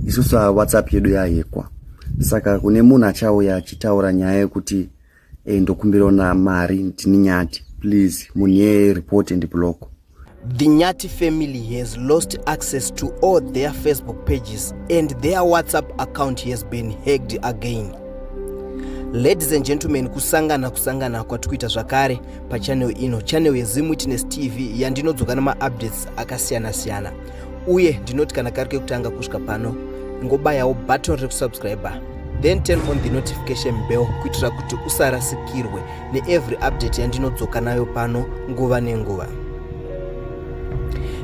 isusu WhatsApp yedu yayekwa, saka kune munhu achauya achitaura nyaya yekuti ndokumbirana mari ndini Nyati, please munye report and block. The Nyati family has lost access to all their Facebook pages and their WhatsApp account has been hacked again. Ladies and gentlemen, kusangana kwatikuita zvakare pa channel ino, channel yeZim Witness TV yandinodzoka nama updates akasiyana-siyana. Uye ndinoti kana kari kekutanga kusvika pano, ngobayawo button rekusubscribe, then turn on the notification bell kuitira kuti usarasikirwe ne every update yandinodzoka nayo pano nguva nenguva.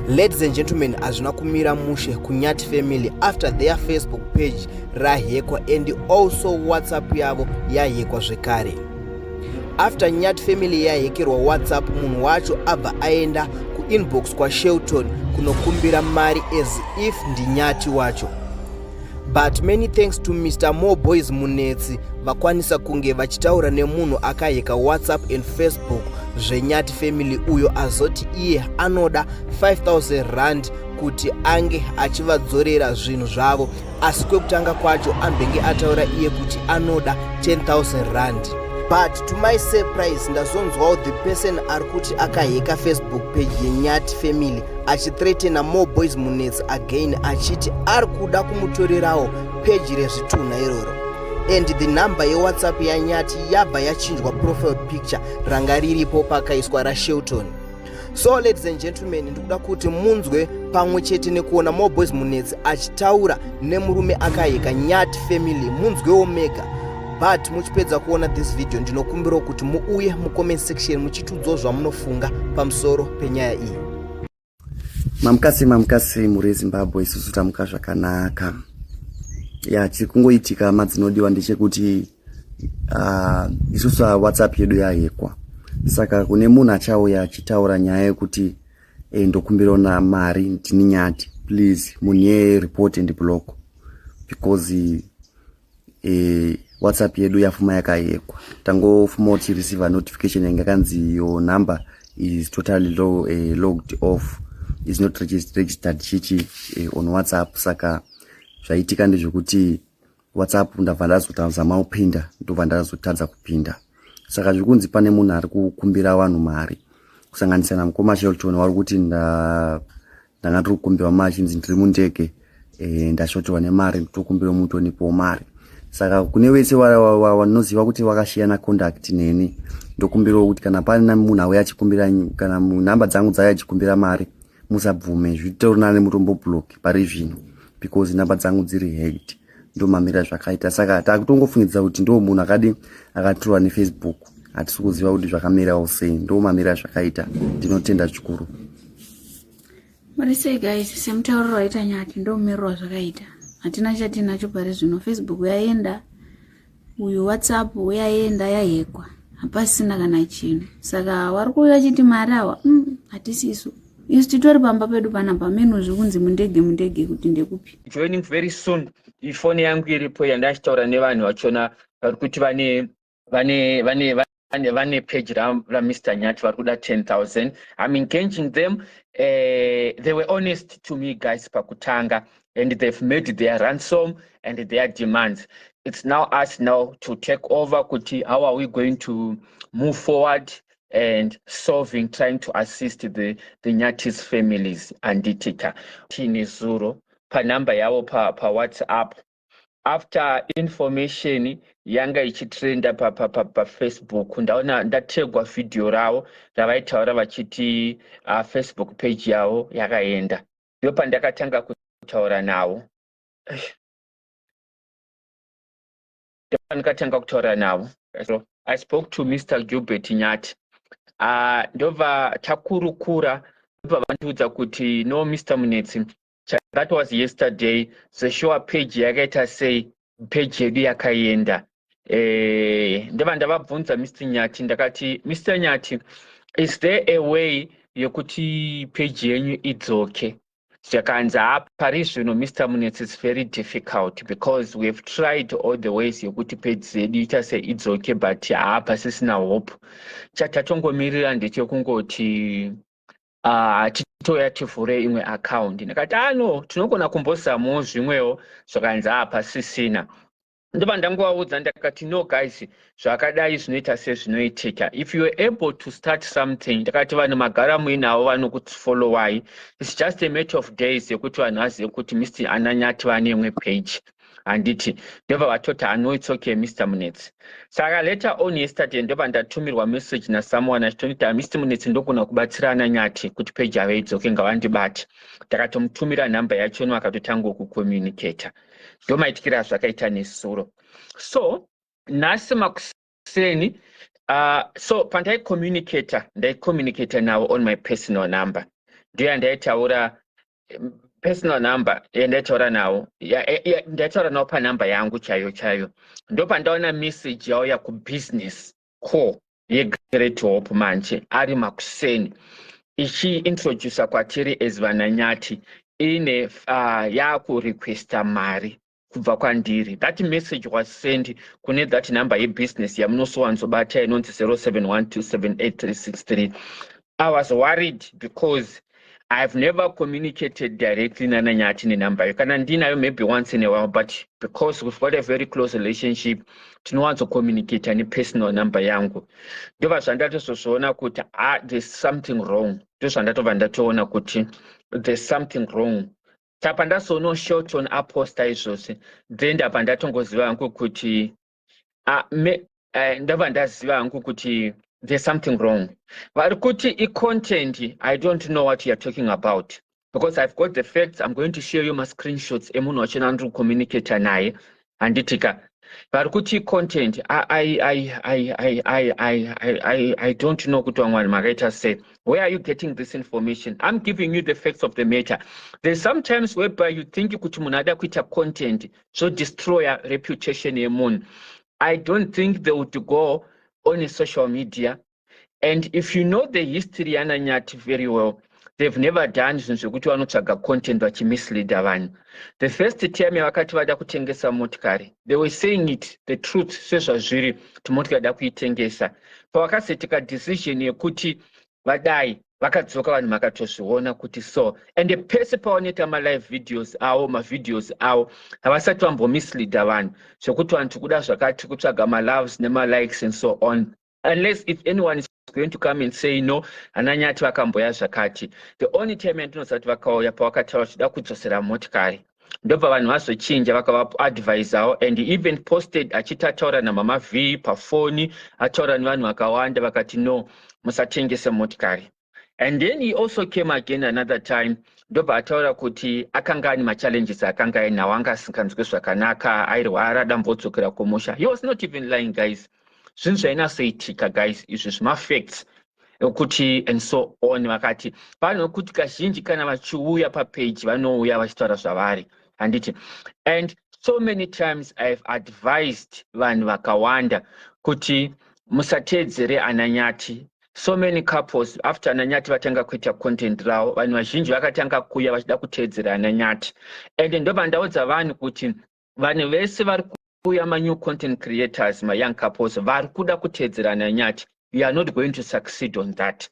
Ladies and gentlemen, azvina kumira mushe kuNyati family after their Facebook page rahekwa and also WhatsApp yavo yahekwa zvekare. After Nyati family yahekerwa WhatsApp, munhu wacho abva aenda kuinbox kwa Shelton kunokumbira mari as if ndi Nyati wacho. But many thanks to Mr. Mo Boys Munetsi vakwanisa kunge vachitaura nemunhu akaheka WhatsApp and Facebook zveNyati family uyo azoti iye anoda 5,000 rand kuti ange achivadzorera zvinhu zvavo, asi kwekutanga kwacho ambenge ataura iye kuti anoda 10,000 rand. But to my surprise, ndazonzwawo the person ari kuti akaheka Facebook page yeNyati family achithreatena Mo Boys Munetsi again achiti ari kuda kumutorerawo page rezvitunha iroro. And the number yeWhatsApp yaNyati yabva yachinjwa profile picture ranga riripo pakaiswa raShelton. So ladies and gentlemen, ndikuda kuti munzwe pamwe chete nekuona Mo Boys Munetsi achitaura nemurume akaheka Nyati family, munzwewo mega. But muchipedza kuona this video, ndinokumbira kuti muuye mucomment section muchitudzawo zvamunofunga pamusoro penyaya iyi. Mamukasi muri Zimbabwe, isusu tamuka zvakanaka. Chiri kungoitika madzinodiwa ndechekuti isusu WhatsApp yedu yahekwa, saka kune munhu achauya achitaura nyaya yekuti ndokumbirana mari ndini Nyati, please munye report and block, because WhatsApp yedu yafuma yakahekwa. Tangofuma uchi receive notification yange kanzi your number is totally logged off, is not registered chichi on WhatsApp. Saka zvaitika ndezvekuti WhatsApp ndabva ndazotazama kupinda, ndobva ndazotadza kupinda. Saka zvikunzi pane munhu ari kukumbira vanhu mari, kusanganisa namukoma Shelton vari kuti ndanga tiri kukumbirwa mari chinzi ndiri mundege ndashotorwa nemari tokumbira mutu onipawo mari. Saka kune vese vanoziva kuti vakashiyana contact neni, ndokumbirawo kuti kana pane munhu auya achikumbira, kana namba dzangu dzauya achikumbira mari, musabvume, zvitorana mutombo block pari zvino, because namba dzangu dziri hacked. Ndomamira zvakaita. Saka takutongofungidza kuti ndo munhu akatorwa neFacebook, hatisi kuziva kuti zvakamirawo sei. Ndomamira zvakaita. Ndinotenda chikuru. Muri sei guys, semutauriro waita Nyati ndomirwa zvakaita. Hatina chatinacho pari zvino. Facebook yaenda, uyu WhatsApp yaenda yahekwa, hapasina kana chinhu. Saka vari kuuya vachiti mari awa hatisisu. Isu titori pamba pedu panapa menu zvikunzi mundege kuti ndekupi. Joining very soon. Ifoni yangu iripo yandachitaura nevanhu vachona vari kuti vane page ra Mr. Nyati vari kuda 10,000. I'm engaging them. They were honest to me guys pakutanga, and they've made their ransom and their demands. It's now us now to take over kuti how are we going to move forward and trying to assist the Nyati's families and Itika. Tini Zuro pa number yavo pa WhatsApp. After information yanga ichitrenda pa Facebook, ndaona ndategwa video ravo ravaitaura vachiti Facebook page yavo yakaenda. Ndopa ndakatanga kutaura navo. So I spoke to Mr. Gilbert Nyati. Ndova takurukura ndova vandiudza kuti no Mr. Munetsi, that was yesterday. The show page yakaita sei, page yedu yakaenda. Ndova ndavabvunza Mr. Nyati ndakati, Mr. Nyati, is there a way yokuti page yenyu idzoke? Zvakanza pari zvino Mr. Munetsi, it's very difficult because we have tried all the ways yokuti page zedu ita sei idzoke, but pasisina hope. Chatatongomirira ndechekungoti titoya tivhure imwe account. Ndikati no tinogona kumbozamawo zvimwewo zvakanzi pasisina. Ndoba ndangovaudza ndakati no guys, zvakadai zvinoita sezvinoitika. If you are able to start something, ndakati vanhu magara muinavo vanokufollowai, it's just a matter of days yekuti vanhu vazive kuti Mr. Ananyati vane imwe page. Handiti ndobva vatoti no, it's okay Mr. Munetsi. Saka later on yesterday ndoba ndatumirwa message nasomeone achitonita Mr. Munetsi ndogona kubatsira Ananyati kuti page yavo idzoke ngavandibate. Ndakatomutumira nhamba yacho akatotanga kucommunicate. Ndomaitikira zvakaita nesuro. So nhasi makuseni so pandai communicator now on my personal number. Ndiyo ndaitaura personal number ndaitaura nawo ndaitaura nawo panhamba yangu chayo. Ndopandaona message yauya kubusiness call yeGreat Hope manje ari makuseni ichiintroduce kwatiri as Vananyati ine yakurequesta mari kubva kwandiri. That message was sent kune that number yebusiness yamunosowanzobata inonzi 0712783363. I was worried because I've never communicated directly naNanyati nenumber. Kana ndinayo maybe once in a while, but because we've got a very close relationship, tinowanzo communicate ne personal number yangu. Ndova zvandatozozviona kuti there's something wrong. Ndozvandatobva ndatoona kuti there's something wrong. Tapa ndasono short on aposta izvose. Then ndapa ndatongoziva hangu kuti ndabva ndaziva hangu kuti there's something wrong. But kuti content, I don't know what you are talking about. Because I've got the facts, I'm going to share you my screenshots. Emuno wachenandru communicator naye. Anditika. But kuti content, I don't know kuti wangwani Margaret say. Where are you getting this information? I'm giving you the facts of the matter. There's sometimes whereby you think kuti munada kuita content, so destroy a reputation yemun. I don't think they would go on social media. And if you know the history Ananyati very well, they've never done zvekuti vanotsvaga content vachimislead vanhu. The first time vakati vada kutengesa motikari, they were saying it, the truth, sezvazviri kuti motikari da kuitengesa. Pavakasetika decision yekuti vadai, vakadzoka vanhu makatozviona kuti so. And the pese pavanoita live videos videos avo, havasati vambomislead vanhu. Zvekuti vanhu kuda zvakati kutsvaga loves likes and so on. Unless if anyone is going to come and say no, Ananyati vakamboya zvakati. The only time andinosati vakauya pavakataura kuti da kudzosera motikari. Ndobva vanhu vazochinja vakavaadvisawo, and he even posted achitataura namama V pafoni, ataura nevanhu vakawanda vakati no, musatengese motikari. And then he also came again another time. Ndobva ataura kuti akanga ane machallenges akanga ainawo, anga asinganzwi zvakanaka, airwara dambodzokera kumusha. He was not even lying, guys. Zvinhu zvainasaitika, guys, izvi zvimafacts kuti and so on. Vakati vanokuti kazhinji kana vachiuya papage vanouya vachitaura zvavari. Handiti. And so many times I've advised vanhu vakawanda kuti musateedzere Ananyati. So many couples after Ananyati vatanga kuita content ravo, vanhu vazhinji vakatanga kuuya vachida kuteedzera Ananyati. And ndobva ndaudza vanhu kuti vanhu vese vari kuuya new content creators, my young couples, vari kuda kuteedzera Ananyati, you are not going to succeed on that.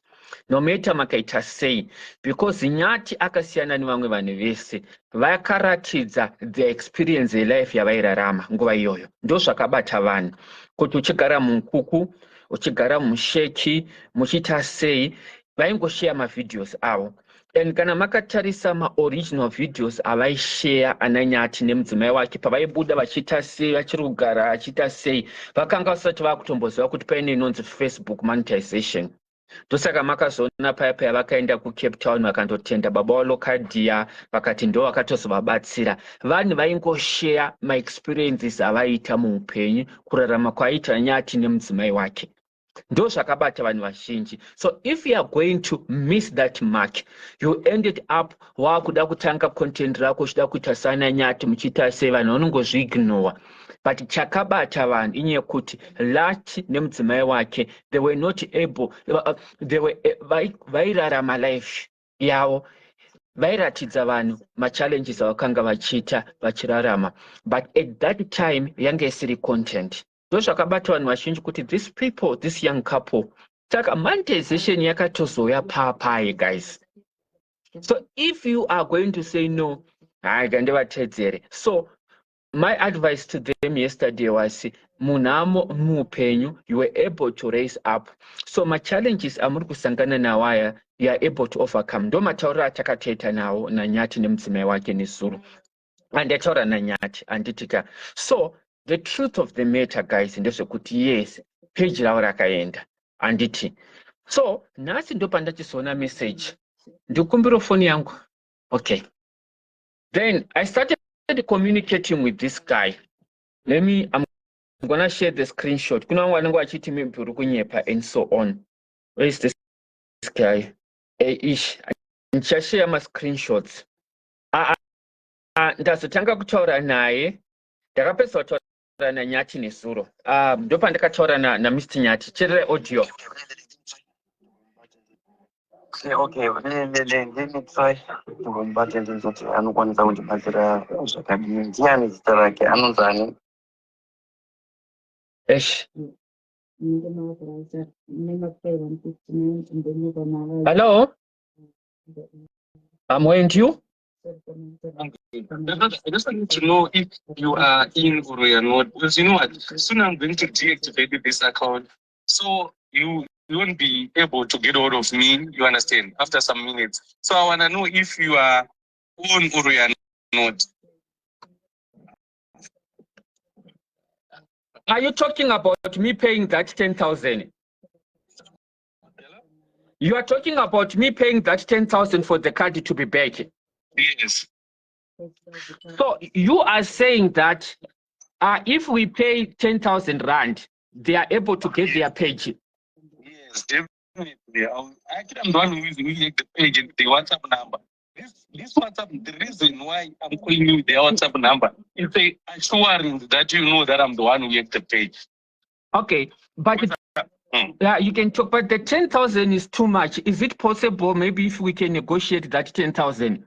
No matter makaita sei, because Nyati akasiyana nevamwe vanhu vese, vakaratidza the experience life yavairarama nguva iyoyo. Ndo zvakabata vanhu kuti uchigara munkuku, uchigara musheki, muchita sei, vaingoshare mavideos avo. And kana makatarisa original videos avaishare Ananyati nemudzimai wake pavaibuda vachita sei, vachiri kugara vachita sei, vakanga vasati vakutomboziva kuti paine inonzi Facebook monetization. Ndosaka makazoona paya vakaenda kuCape Town vakandotenda baba walokadia, vakati ndo vakatozovabatsira. Vanhu vaingoshare maexperiences avaita muupenyu, kurarama kwaita Ananyati nemudzimai wake. Ndo zvakabata vanhu vazhinji. So if you are going to miss that mark, you ended up wakuda kutanga content rako uchida kuita saAnanyati muchita sei, vanhu vanongozviignore. But chakabata vanhu inyekuti Lati nemudzimai wake, they were not able, they were vairarama life yavo, vairatidza vanhu machallenges avakanga vachita vachirarama. But at that time yange isiri content. Those zvakabata vanhu vazhinji kuti these people, this young couple, Saka monetization yakatozoya papai, guys. So if you are going to say no, so my advice to them yesterday was munamo mupenyu, you were able to raise up. So my challenges amuri kusangana nawaya, you are able to overcome. Ndo mataura atakateta nawo na Nyati nemudzimai wake Nezuro. And yataura naNyati anditika. So the truth of the matter, guys, ndezvekuti yes, page ravo rakaenda anditi. So nhasi ndo pandachisona message. Ndikumbiro phone yangu. Okay. Then I started communicating with this guy. I'm gonna share the screenshot. Kuna wangu achiti mipuru kunyepa and so on. Where is this guy? Ish. Nchashare my screenshots. Ndazotanga kutaura naye. Ndakapedza kutaura naNyati Nezuro. Ndo pandakataura na Mr. Nyati. Cherere audio. Okay, let me try kumbata ndizoti anokwanisa kundibatsira zvakadini. Ndiani zita rake? Anonzani? Hello? I'm waiting to you. I just need to know if you are in or you are not, because you know what? Soon I'm going to deactivate this account, so you won't be able to get hold of me. You understand? After some minutes, so I wanna know if you are on or you are not. Are you talking about me paying that 10,000? You are talking about me paying that 10,000 for the card to be back? Yes. So you are saying that if we pay 10,000 rand, they are able to get their page? Yes, definitely. Actually, I'm the one who is looking at the page and the WhatsApp number. This WhatsApp, the reason why I'm calling you the WhatsApp number is the assurance that you know that I'm the one who hacked the page. Okay, but you can talk, but the 10,000 is too much. Is it possible maybe if we can negotiate that 10,000?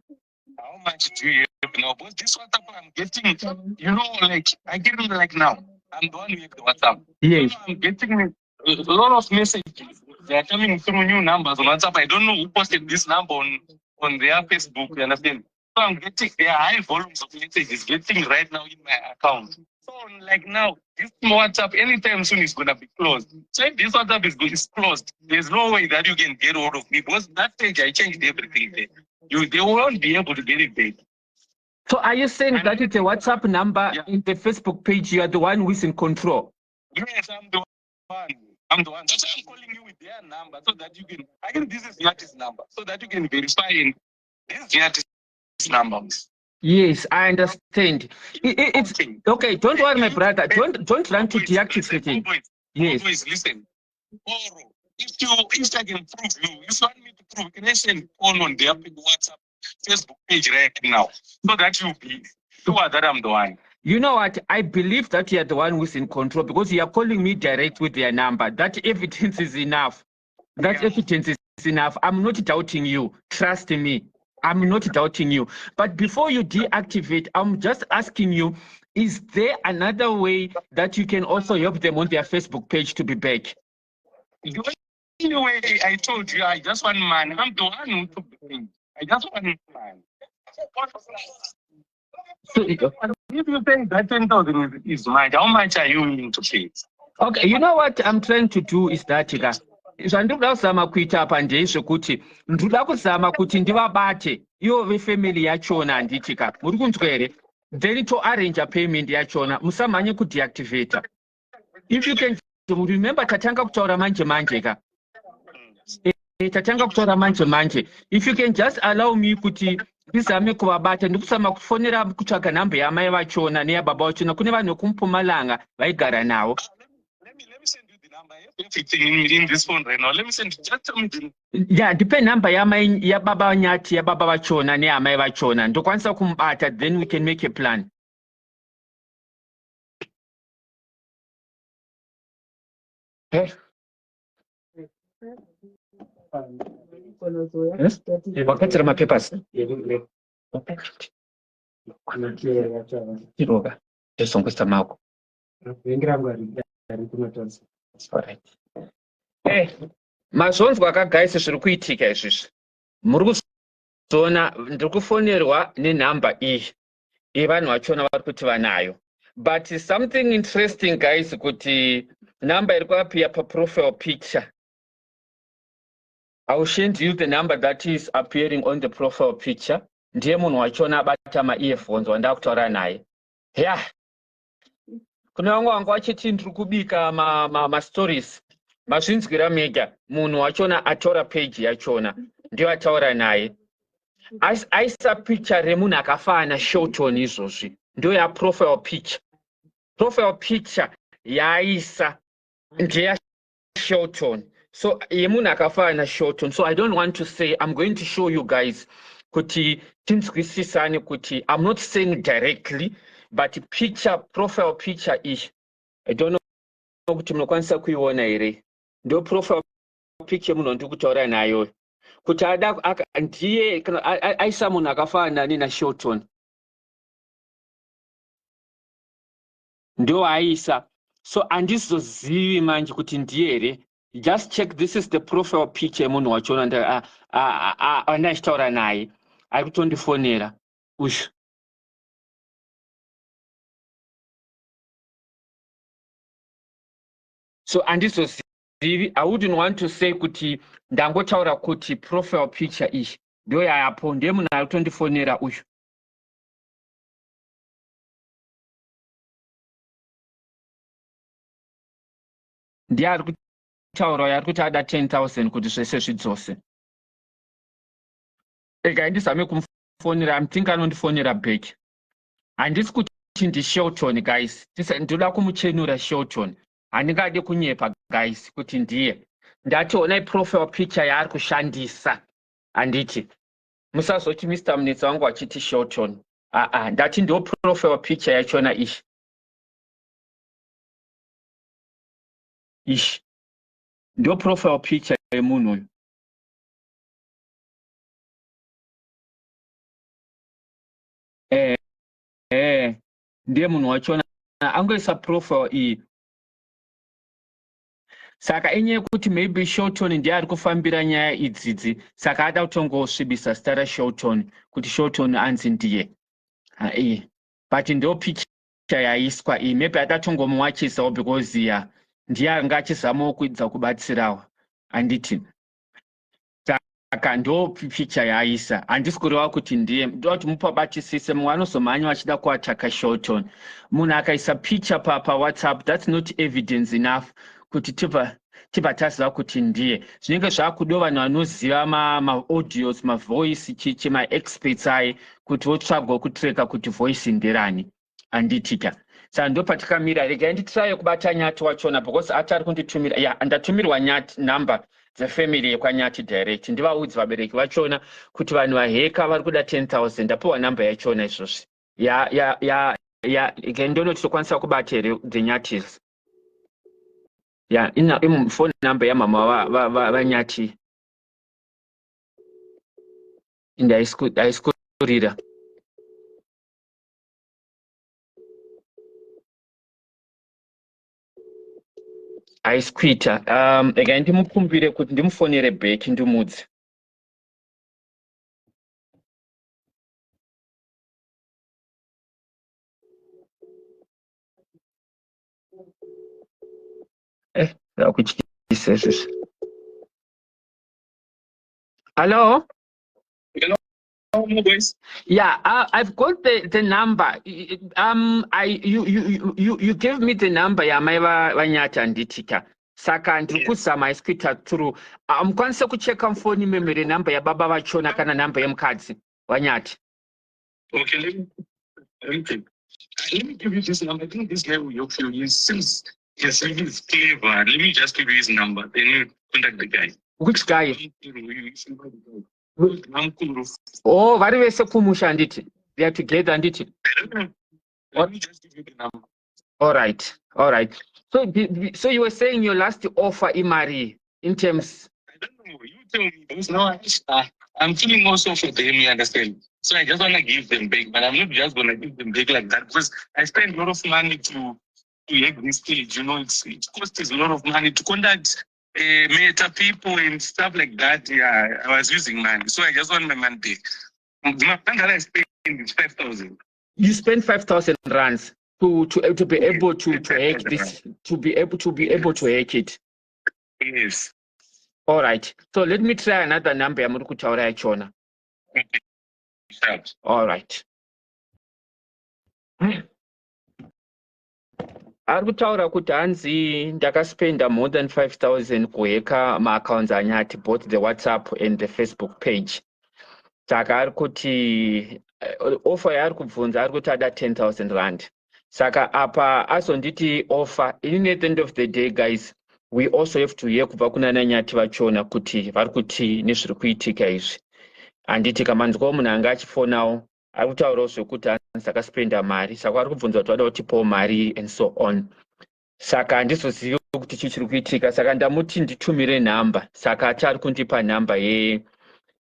How much do you have now? Because this WhatsApp I'm getting, you know, like I get it like now. I'm the one who hacked the WhatsApp. Yes. I'm getting a lot of messages. They are coming through new numbers on WhatsApp. I don't know who posted this number on their Facebook. You understand? So I'm getting, there are high volumes of messages getting right now in my account. So like now, this WhatsApp anytime soon is gonna be closed. So if this WhatsApp is closed, there's no way that you can get hold of me, because that page I changed everything there. They won't be able to get it back. So are you saying that it's a WhatsApp number in the Facebook page? You are the one who is in control? Yes, I'm the one. I'm the one. That's why I'm calling you with their number, so that you can. I think this is Nyati's number, so that you can verify in this Nyati's number. Yes, I understand. It's okay. Don't worry, my brother. Don't run to deactivate it. Yes. Always listen. Oro, if I can prove you want me to prove, can I send on their WhatsApp, Facebook page right now, so that you be sure that I'm the one. You know what? I believe that you are the one who's in control, because you are calling me direct with their number. That evidence is enough. That evidence is enough. I'm not doubting you. Trust me. I'm not doubting you. But before you deactivate, I'm just asking you, is there another way that you can also help them on their Facebook page to be back? The only way I told you, I just want man. I'm the one who took the thing. I just want man. So if you think that 10,000 is mine, how much are you willing to pay? Okay, you know what I'm trying to do is that zvandikuda kuzama kuita apa ndezvekuti ndikuda kuzama kuti ndivabate ivo vefamily yachona handitika muri kunzwa here, then to arrange a payment yachona, musamhanye kudeactivate. If you can remember, tatanga kutaura manje manje tatanga kutaura manje manje. If you can just allow me kuti ndizame kuvabata, ndikusama kufonera kutsvaga nhamba yamai vachona neyababa vachona, kune vanhu vekumpumalanga vaigara navo. Let me send you the number. Everything in this phone right now. Let me send you. Just tell me the. Yeah, depend number yababa Nyati, yababa vachona neyamai vachona. Ndokwanisa kumubata, then we can make a plan. Yes? Wakati my papers. Iroga. Just questa mauco. That's all right. Hey, Mazonzwa ka guys zviri kuitika izvizvi. Muri kuzona ndiri kufonerwa nenhamba iyi. Vanhu vachona vari kuti vanayo. But something interesting guys kuti number iri kuappear paprofile picture. I will send you the number that is appearing on the profile picture. Ndiye munhu wachona abata ma-earphones wanda kutaura naye. Yeah. Kune vamwe vanga vachiti ndiri kubika ma-stories. Mazvinzwira mega. Munhu wachona atora page yachona. Ndiyo ataura naye. Aisa picture remunhu akafanana Showtone izvozvi. Ndiyo ya profile picture. Profile picture yaisa ndiya Showtone. So yemunhu akafanana Showtone. So I don't want to say, I'm going to show you guys kuti tinzwisisane kuti I'm not saying directly, but picture, profile picture ish. I don't know kuti munokwanisa kuiona here. Ndio profile picture munhu ndiri kutaura nayo. Kuti ndiye aisa munhu akafanana na Showtone. Ndio aisa. So andizozivi manje kuti ndiye here. Just check, this is the profile picture munhu wachona andachitaura naye. Ari kutondifonera. Ush. So andizozivi, I wouldn't want to say kuti ndangotaura kuti profile picture ishi. Ndio yapo, ndiye munhu ari kutondifonera uyu. Ndiye ari kutaura yari kuti ada 10,000 kuti zvese zvidzose. Ega ndizame kumufonera, I'm thinking anondifonera back. Handisi kuti ndiShowtone guys. Ndoda kumuchenura Showtone. Handingade kunyepa guys kuti ndiye. Ndationa profile picture yaari kushandisa. Handiti. Musazoti Mr. Munetsa wangu achiti Showtone. Ndati ndio profile picture yachona ishi. Ishi. Ndio profile picture yemunhu uyu. Ndiye munhu wachona angoisa profile iyi. Saka enye kuti maybe Showtone ndiye ari kufambira nyaya idzidzi. Saka ada kutongosvibisa zita raShowtone kuti Showtone anzi ndiye. But ndio picture yaiswa iyi. Maybe atatongomuwachisawo because ndiye anga achizamawo kuedza kubatsirawo. Handiti. Saka ndo picture yaisa. Handisi kureva kuti ndiye. Ndoda kuti mupabatisise, mumwe anozomhanya achida kuattacka Showtone. Munhu akaisa picture pa WhatsApp, that's not evidence enough kuti tibva taziva kuti ndiye. Zvinenge zvaakudo vanhu vanoziva ma-audios, ma-voice, chichi, ma-experts aye kuti votsvagwa kutreka kuti voice nderani. Handitika. Saka ndo patikamira. Regai nditiraye kubata Nyati wachona because atari kunditumira. Ndatumirwa Nyati number dzefamily yekwanyati direct. Ndivaudzi vabereki vachona kuti vanhu vaheka vari kuda 10,000. Ndapiwa number yachona izvozvi. Ndonoti tokwanisa kubata here the Nyatis. Ina phone number yamama vaNyati. Ndaiskurira. Aiskwita. Ega ndimukumbire kuti ndimufonere back ndimudzi. Kuchikisa izvozvi. Hello? Hello, boys. Yeah, I've got the number. You gave me the number yamai vaNyati handitika. Saka ndiri kuzama iskuita through. Mukwanise kucheka mufoni memory number yababa vachona kana number yemukadzi waNyati. Okay, let me give you this number. I think this guy will help you. He seems he's clever. Let me just give you his number. Then you contact the guy. Which guy? Oh, vari vese kumusha handiti. They are together handiti. Let me just give you the number. All right. So you were saying your last offer imari in terms. I don't know. You tell me. Because now I'm feeling also for them, you understand? So I just want to give them back, but I'm not just going to give them back like that because I spend a lot of money to have this stage. You know, it costs a lot of money to conduct Meta people and stuff like that. Yeah, I was using money, so I just want my money back. The money that I spent is 5,000. You spend 5,000 rands to be able to hack this, to be able to hack it. Yes. All right. So let me try another number. I'm going to tell Sure. All right. Ari kutaura kuti hanzi ndakaspenda more than 5,000 kuheka maaccounts anyati, both the WhatsApp and the Facebook page. Saka ari kuti offer yaari kubvunza ari kuti ada 10,000 rand. Saka apa azonditi offer, in at the end of the day guys, we also have to hear kubva kuna Nyati vachona kuti vari kuti nezviri kuitika izvi. Anditi kamanzwa munhu anga achifonawo ari kutaurawo zvekuti hanzi akaspenda mari, saka ari kubvunza kuti vada kutipawo mari and so on. Saka handizozivi kuti chii chiri kuitika, saka ndamuti nditumire nhamba, saka ati ari kundipa nhamba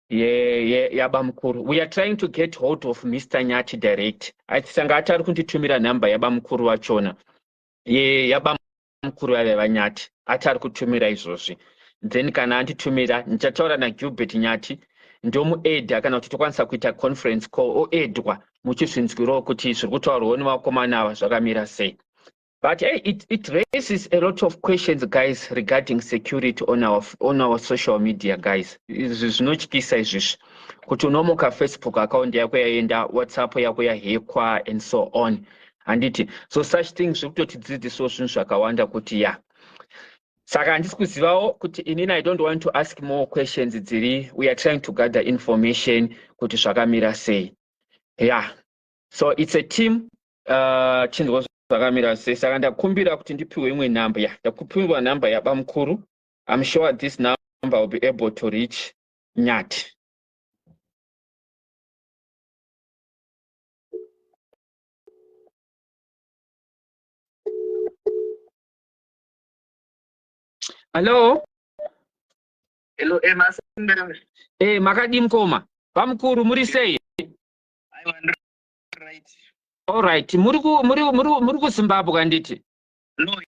yabamukuru. We are trying to get hold of Mr. Nyati direct. Saka ati ari kunditumira nhamba yabamukuru vachona, yabamukuru vanyati, ati ari kutumira izvozvi. Then kana anditumira ndichataura naGilbert Nyati ndomuedha kana kuti tokwanisa kuita conference call oedhwa muchizvinzwirawo kuti zviri kutaurwawo nevakomana ava zvakamira sei. But hey, it raises a lot of questions, guys, regarding security on our social media, guys. Izvi zvinotyisa izvizvi kuti unomuka Facebook account yako yaenda, WhatsApp yako yahekwa and so on. Handiti, so such things zviri kutotidzidzisawo zvinhu zvakawanda kuti ya. Saka handisi kuzivawo kuti inini I don't want to ask more questions dziri. We are trying to gather information kuti zvakamira sei. Yeah. So it's a team chinzwa zvakamira sei. Saka ndakumbira kuti ndipiwe imwe number. Yeah, ndakupiwa number yabamukuru. I'm sure this number will be able to reach Nyati. Hello? Hello, Emma. Makadi mkoma. Bamukuru muri sei? Right. All right. Muri ku Zimbabwe kanditi? No.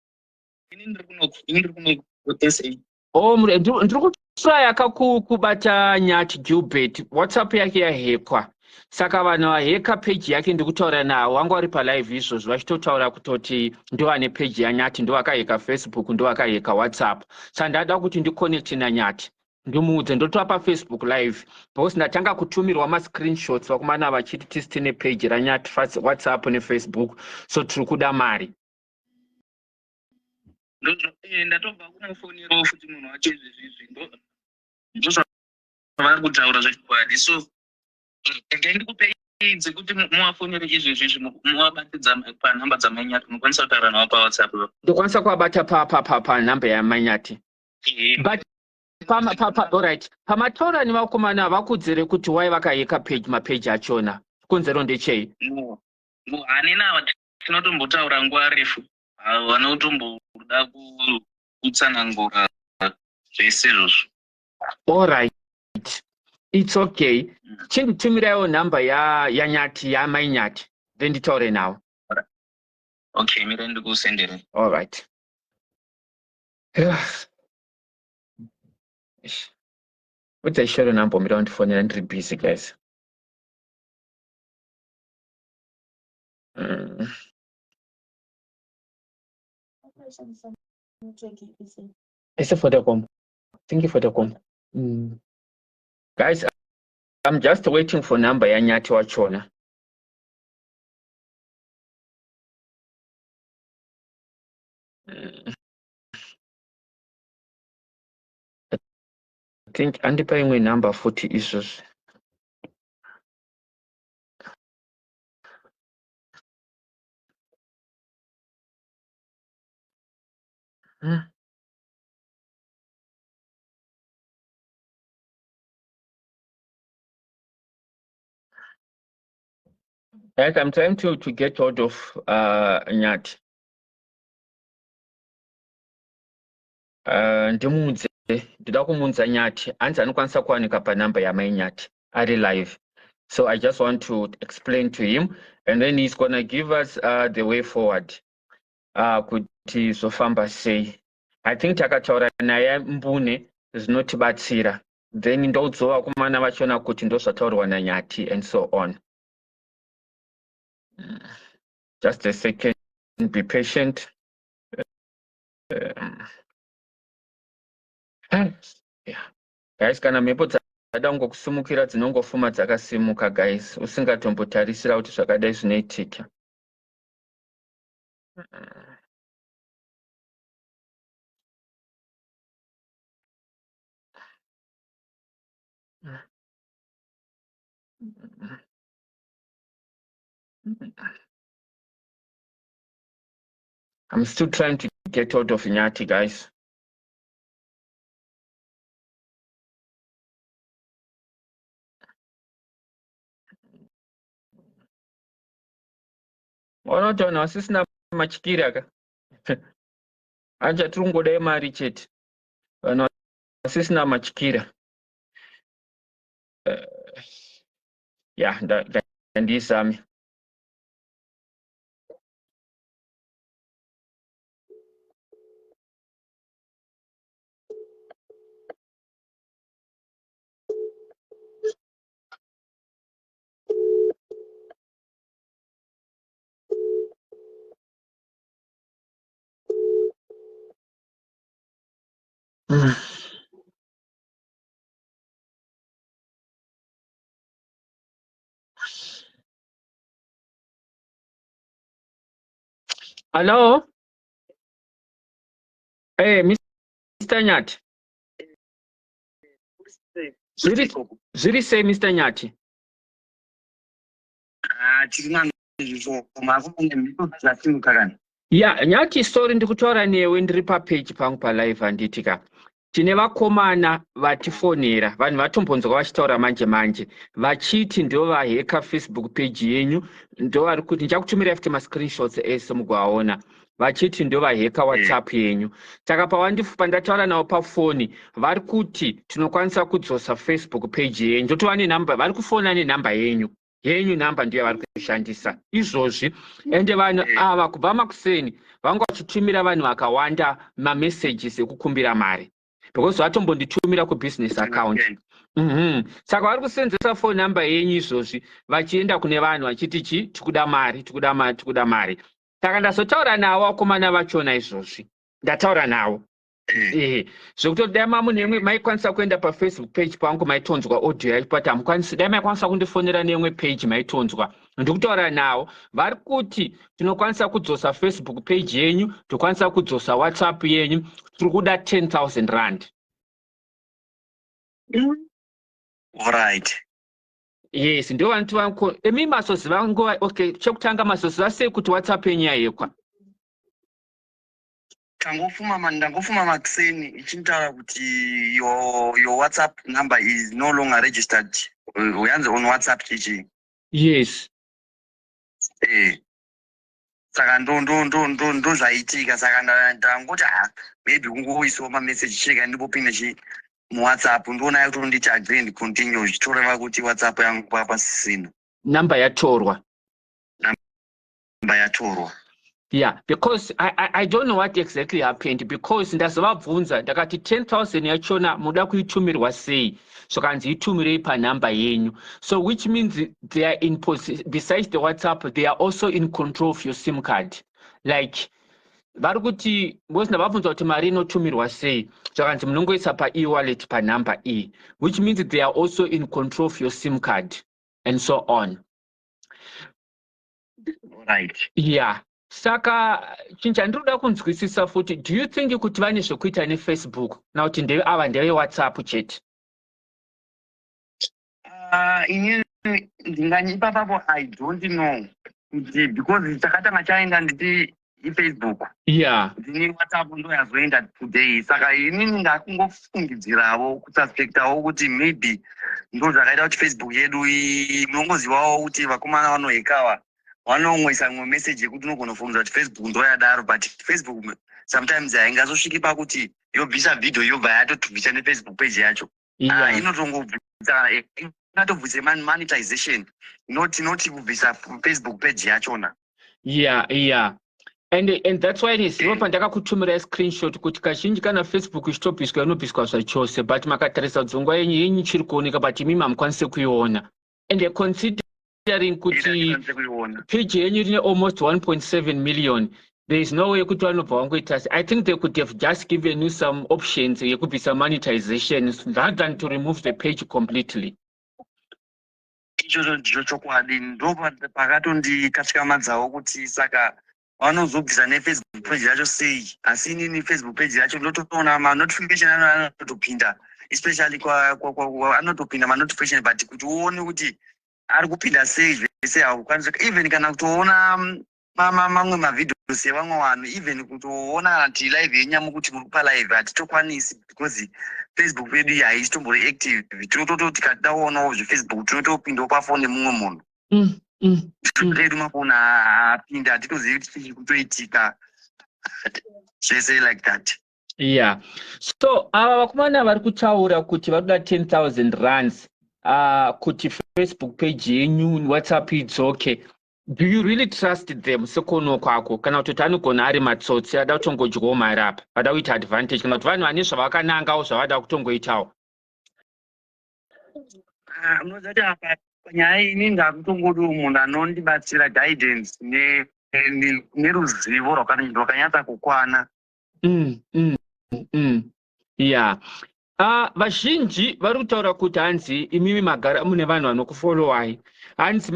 Ndiri kuno SA. Oh, ndiri kutry kubata Nyati Gilbert. WhatsApp yake yahekwa. Saka vanhu vaheka page yake ndikutaura nawo, wanga vari palive izvozvo vachitotaura kutoti ndo ane page yaNyati, ndo akaheka Facebook, ndo akaheka WhatsApp. Saka ndada kuti ndiconnect naNyati ndimuudze ndotoa paFacebook live, because ndatanga kutumirwa mascreenshots vakomana vachiti tisi tine page raNyati WhatsApp neFacebook, so tiri kuda mari. Ndatobva kumufonerawo futi munhu wacho izvizvi ndo zvavari kutaura zvechikwadi. So ndikupe idzi kuti muwafonere izvizvi muwabatidza panhamba dzamaNyati, munokwanisa kutaura navo paWhatsApp. Ndokwanisa kuwabata panhamba yaManyati. But alright, pamataura nevakomana vakudzere kuti wai vakaheka mapage achona, kunzero ndechei? No, hanina ava tinotombotaura nguva refu, vanotomboda kutsanangura zvese izvozvo. Alright, it's okay. Chinditumirawo nhamba yaNyati yamaiNyati, then nditaure nawo. Okay, mira ndikusendere. Alright. What's a short number? Me don't phone and busy, guys. It's for the com. Thank you for the com. Guys, I'm just waiting for number ya Nyati wachona. I think andipa my number 40 issues. Guys, I'm trying to get hold of Nyati. Ndimuudze, ndida kumuudza Nyati, hanzi anokwanisa kuwanika panhamba yamaiNyati ari live. So I just want to explain to him, and then he's gonna give us the way forward. Kuti zofamba sei. I think takataura naye Mbune zvinotibatsira, then ndodzova kumana vachona kuti ndozvataurwa naNyati and so on. Just a second, be patient. Yeah. Guys, kana mhepo dzada kungokusumukira dzinongofuma dzakasimuka guys, usingatombotarisira kuti zvakadai zvinoitika. I'm still trying to get out of Nyati, guys. Unotoona asisina matyikira ka. Anja tiringodai mari chete. Vanhu asisina matyikira. Yeah, ndizame. Hello? Hey, Mr. Nyati. Zviri sei Mr. Nyati? Yeah, Nyati story ndikutaura newe ndiri papage pangu palive handitika. Tine vakomana vatifonera, vanhu vatombonzwa vachitaura manje vachiti ndo vaheka Facebook page yenyu, ndo vari kuti ndichakutumira futi mascreenshots ese mugwaona. Vachiti ndo vaheka WhatsApp yenyu. Saka pandataura navo pafoni, vari kuti tinokwanisa kudzosa Facebook page yenyu. Ndotova nenhamba, vari kufona nenhamba yenyu. Yenyu nhamba ndiyo vari kushandisa izvozvi, ende vanhu ava kubva makuseni vanga vachitumira vanhu vakawanda mamessages ekukumbira mari, because vatombonditumira kubusiness account. Saka vari kusenzesa phone number yenyu izvozvi vachienda kune vanhu vachiti tikuda mari. Saka ndazotaura navo vakomana vachona izvozvi, ndataura navo. Zvekuti dai mamunhu maikwanisa kuenda paFacebook page pangu maitonzwa audio yacho, but dai maikwanisa kundifonera neimwe page maitonzwa. Ndikutaura navo vari kuti tinokwanisa kudzosa Facebook page yenyu, tokwanisa kudzosa WhatsApp yenyu, tiri kuda 10,000 rand. Alright. Yes, ndio vantu vangu emi mazoziva nguva. Okay, chekutanga mazoziva sei kuti WhatsApp yenyu yahekwa? Ndangofuma makuseni ichitaura kuti your WhatsApp number is no longer registered. Uyanze on WhatsApp chichi. Yes. Saka ndo zvaitika, saka ndangoti maybe kungoisawo mamessage chega ndibopinda muWhatsApp, ndoona kuti nditi agree and continue zvitoreva kuti WhatsApp yangu papasisina. Number yatorwa. Number yatorwa. Yeah, because I don't know what exactly happened, because ndazovabvunza ndakati 10,000 yachona muda kuitumirwa sei, so kanzi itumirei panhamba yenyu, so which means they are in besides the WhatsApp they are also in control of your SIM card. Like vari kuti because ndabvunza kuti mari inotumirwa sei, so kanzi munongoisa pa-e-wallet panhamba E, which means they are also in control of your SIM card and so on. Right. Yeah. Saka chinchandinoda kunzwisisa futi, do you think kuti vane zvekuita neFacebook na kuti ndeve WhatsApp chete? Ini ndinganyipa papo I don't know, because chakatanga chaenda nditi iFacebook. Yeah. Ndini WhatsApp ndo yazoenda today, saka inini ndakungofungidzirawo kususpectawo kuti maybe ndo zvakaita kuti Facebook yedu munongozivawo kuti vakomana vanohekawa vanomwisa message yekuti unogona kufunga kuti Facebook ndo yadaro, but Facebook sometimes haingazosviki pakuti yobvisa video yobva yatobvisa neFacebook page yacho. Inotobvisa monetization, not kubvisa Facebook page yachona. Yeah. And that's why it is. Pandakakutumira screenshot kuti kazhinji kana Facebook ichitobviswa inobviswa zvachose, but makatarisa dzongwa yenyu ichiri kuoneka but imi hamukwanisi kuiona. And considering kuti page yenyu ine almost 1.7 million, there is no way kuti vanobva vangoita. I think they could have just given you some options yekubvisa monetization rather than to remove the page completely. Ichocho ndicho chokwadi, ndo pakatondikatyamadzawo kuti saka vanozobvisa neFacebook page yacho sei, asi inini Facebook page yacho ndotoona manotification anotopinda, especially anotopinda manotification, but kuti uone kuti ari kupinda sei zvese haukwanisi, even kana kutoona mamwe mavidhos evamwe vanhu, even kutoona ati live yenyamu kuti muri kupa live hatitokwanisi because Facebook pedu haisitombori active. Tinototi kana taonawo zveFacebook tinotopindawo pafoni yemumwe munhu. Redu mafoni apinda hatitozivi kuti chii kutoitika zvese like that. Yeah. So ava vakomana vari kutaura kuti varuda 10,000 rands kuti Facebook page yenyu WhatsApp idzoke. Do you really trust them sekono kwako kana kuti anogona ari matsotsi ada kutongodyawo mari apa vada kuita advantage kana kuti vanhu vane zvavakanangawo zvavada kutongoitawo? Unozati apa panyaya ini ndakutongodi munhu anondibatsira guidance neruzivo rwakanyatsa kukwana. Yeah. Vazhinji vari kutaura kuti hanzi imimi magara mune vanhu vanokufollowai, hanzi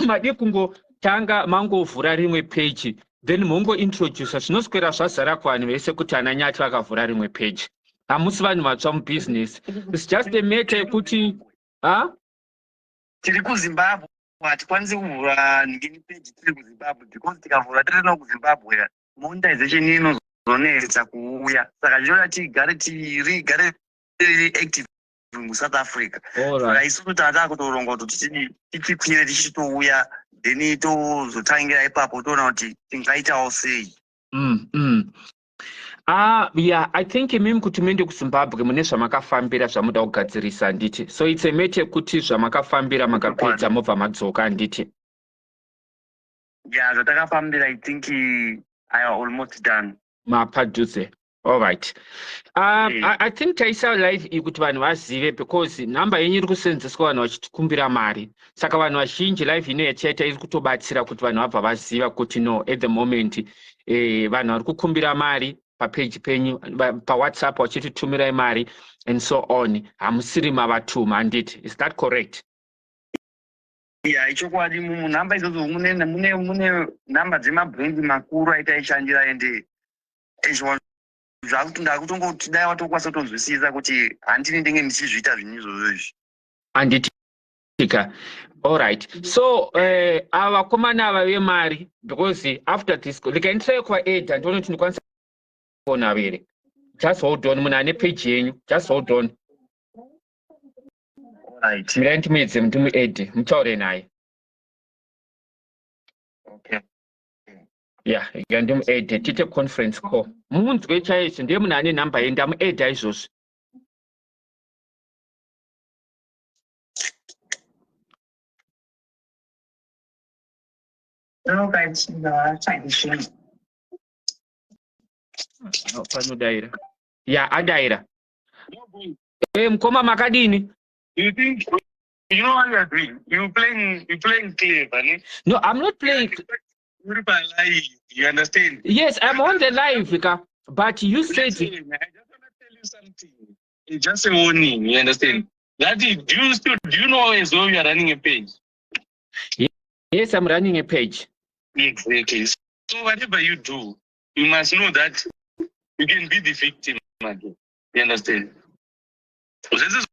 madi kungotanga mangovhura rimwe page then mongointrodusa zvinoswera zvazara kuvanhu vese kuti ana Nyati vakavhura rimwe page. Hamusi vanhu vatsva mubusiness. It's just a matter yekuti tiri kuZimbabwe hatikwanisi kuvhura ngini page tiri kuZimbabwe because tikavhura tirino kuZimbabwe monetization inozonetsa kuuya, saka zvinoda tigare active muSouth Africa. Saka isusu tata kutoronga kuti tichikwire tichitouya then tozotangira ipapo toona kuti tingaitawo sei. Yeah, I think imimi kuti muende kuZimbabwe mune zvamakafambira zvamuda kugadzirisa nditi. So it's a matter kuti zvamakafambira makapedza mobva madzoka nditi. Yeah, zvatakafambira I think I are almost done. Mapadhuze. All right. I think taisa live ikuti vanhu vazive because number yenyu iri kusenzeswa vanhu vachikumbira mari. Saka vanhu vazhinji live ino yachaita iri kutobatsira kuti vanhu vabva vaziva kuti no at the moment vanhu vari kukumbira mari papage penyu paWhatsApp vachitumirai mari and so on. Hamusiri mavatuma handiti. Is that correct? Yeah, ichokwadi munhamba idzodzo mune nhamba dzemabhrendi makuru aita ishandira ende zvakuti ndakutongoti dai watokwanisa kutonzwisisa kuti handini ndenge ndichizviita zvinhu izvozvo izvi. Handitika. All right. So ava vakomana ava vemari because after this likaendesai kwaEdha ndione kuti ndikwanisa kuona vere. Just hold on, munhu ane page yenyu. Just hold on. Right. Mirai ndimedze ndimuedhe mutaure naye. Okay. Yeah, ndimuedhe tiite conference call. Munzwe chaizvo ndiye munhu ane nhamba yenyu ndamuedha izvozvo. Panodaira. Yeah, adaira. Mukoma makadini? You think you know what you are doing? You're playing clever, ne? No, I'm not playing. You understand? Yes, I'm on the live, Vika. But you said I just want to tell you something. It's just a warning, you understand? That is, do you know as though you are running a page? Yes, I'm running a page. Exactly. So whatever you do, you must know that you can be the victim again. You understand? So this is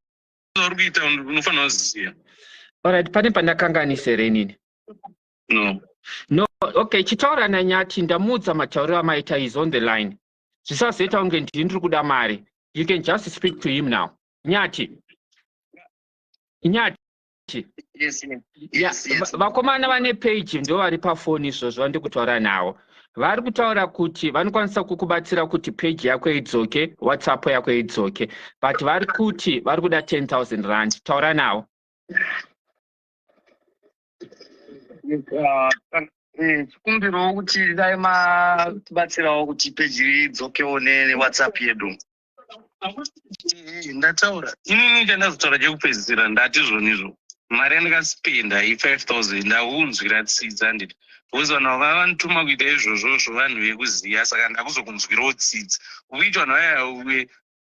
alright, pane pandakanganisire nini? No, okay, chitaura naNyati ndamuudza matauriro amaita is on the line. Zvisazoita kunge ndiri kuda mari. You can just speak to him now. Nyati. Yes. Vakomana vane page ndo vari pafoni izvozvo ndikutaura nawo. Vari kutaura kuti vanokwanisa kukubatsira kuti page yako idzoke, WhatsApp yako idzoke. But vari kuti vari kuda 10,000 rand. Taura nawo. chikumbiro kuti dai matibatsirawo kuti peji idzokewo neWhatsApp yedu. Ndataura inini chandazotaura chekupedzisira ndati zvonizvo mari yandakaspenda i5,000 aunzwira tsidza nditi because vanhu vavanituma kuita izvozvozvo vanhu vekuziya saka ndakuzokunzwirawo tsidza uiti vanhu vaya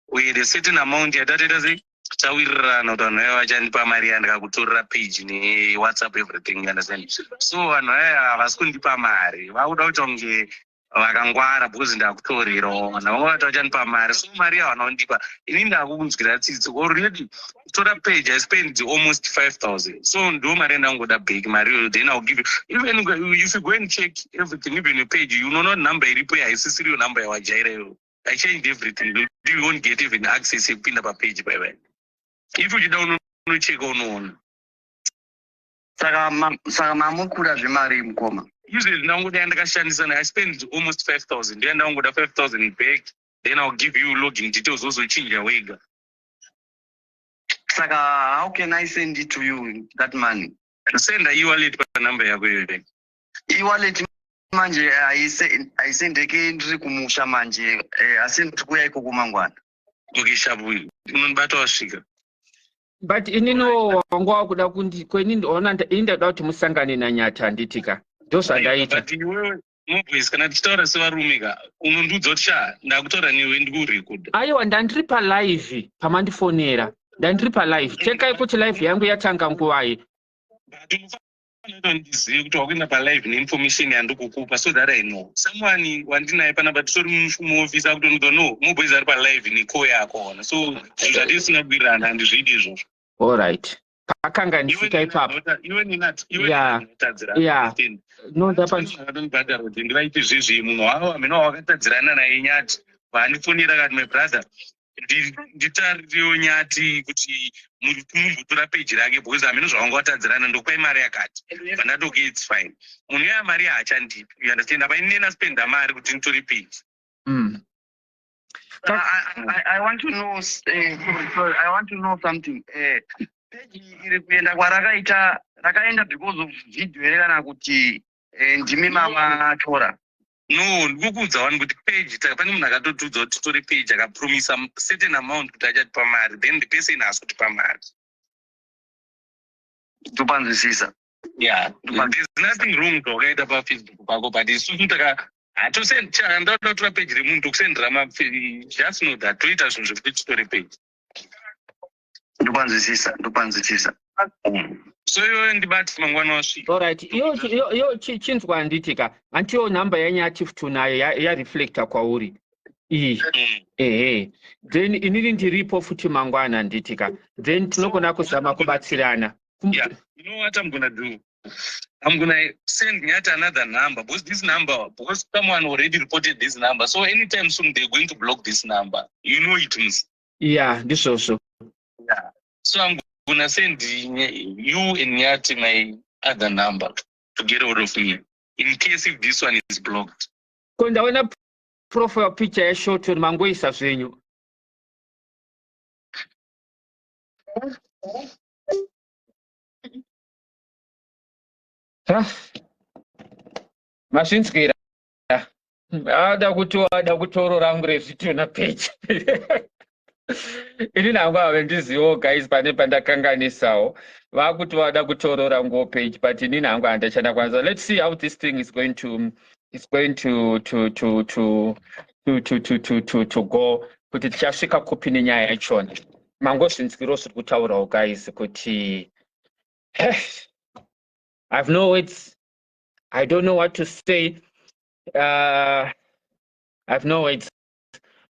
we had a certain amount yatatoita sei tawirirana kuti vanhu vaya vachandipa mari yandakakutorera page neWhatsApp everything you understand. So vanhu vaya havasi kundipa mari vakuda kuti kunge vakangwara because ndakutorerawo vanhu vamwe vati vachandipa mari so mari yavanhu vandipa ini ndakukunzwira tsitsi already kutora page I spent almost 5,000 so ndo mari yandangoda back mari then I'll give you even if you go and check everything even your page you know not number iripo haisisiriyo number yawajaira iyoyo I changed everything you won't get even access yekupinda page by way if uchida unocheka unoona saka mamukura zvemari mukoma. Usually ndangoda yandakashandisa I spend almost 5,000 ndiye ndangoda 5,000 back then I'll give you login details uzochinja wega. Saka how can I send it to you that money? Send a e-wallet pa number yako yoyo. E-wallet manje aisendeke ndiri kumusha manje asendiri kuya iko kumangwana. Ukishabu unonibata wasvika. But inino wangu wakuda kweni ndaona indada kuti musangane naNyata nditika ndozvandaita. But iwewe mubwezi kana tichitaura sevarumika unondudza kuti ndakutora newe ndikurecord. Aiwa ndandiri palive pamandifonera ndandiri palive chekai kuti live yangu yatanga nguwai. Ndizive kuti wakuenda palive neinformation yandikukupa so that I know. Someone wandinaye panapa titori muoffice akuti unodo no mubwezi ari palive necall yako ona so zvatisina kubirana handizvidi izvozvo. Alright. Pakanga ndisvika ipapo. Iwe ninati yeah. No ndapanibhadhara kuti ndivaite zvezvi munhu wavo ameno wakatadzirana naye Nyati vaandifonera kati my brother nditarirewo Nyati kuti mumbotora page rake because ameno zvavanga watadzirana ndokupai mari yakati vandati okay it's fine munhu yaya mari haachandipi you understand apa inena spenda mari kuti nditore page. I want to know I want to know something. Page iri kuenda rakaenda because of video here kana kuti ndimi mama tora. No, ndikukuudza vanhu kuti page pane munhu akatotudza kuti titore page akapromisa certain amount kuti achatipa mari then the person has kutipa mari. Topanzwisisa. Yeah, there's nothing wrong zvawakaita paFacebook pako but isusu ndauda kutora page remunhu tokusendera just know that toita zvinhu zvekuti titore page. Ndopanzwisisa. So iwe ndibati mangwana wasvika. Alright, iyo chinzwa nditika antiyo namba yaNyati tunayo yareflecta kwauri then inini ndiripo futi mangwana nditika then tinogona kuzama kubatsirana. Yeah, you know what I'm gonna do? I'm gonna send Nyati another number because someone already reported this number. So anytime soon they're going to block this number. You know it means. Yeah, this also. Yeah. So I'm gonna send you and Nyati my other number to get hold of me in case if this one is blocked. Kondaona profile picture ya short mangoisa zvenyu. Mashinskira ada kutoro rangu rezvito na page. Ini nangu ave ndizivo guys pane pandakanganisawo vakuti vada kutoro rangu page but ini nangu handachana kwanza. Let's see how this thing is going to go kuti tichasvika kupi nenyaya yachona. Mangozvinzwiro zviri kutaurawo guys kuti I have no words. I don't know what to say. I have no words.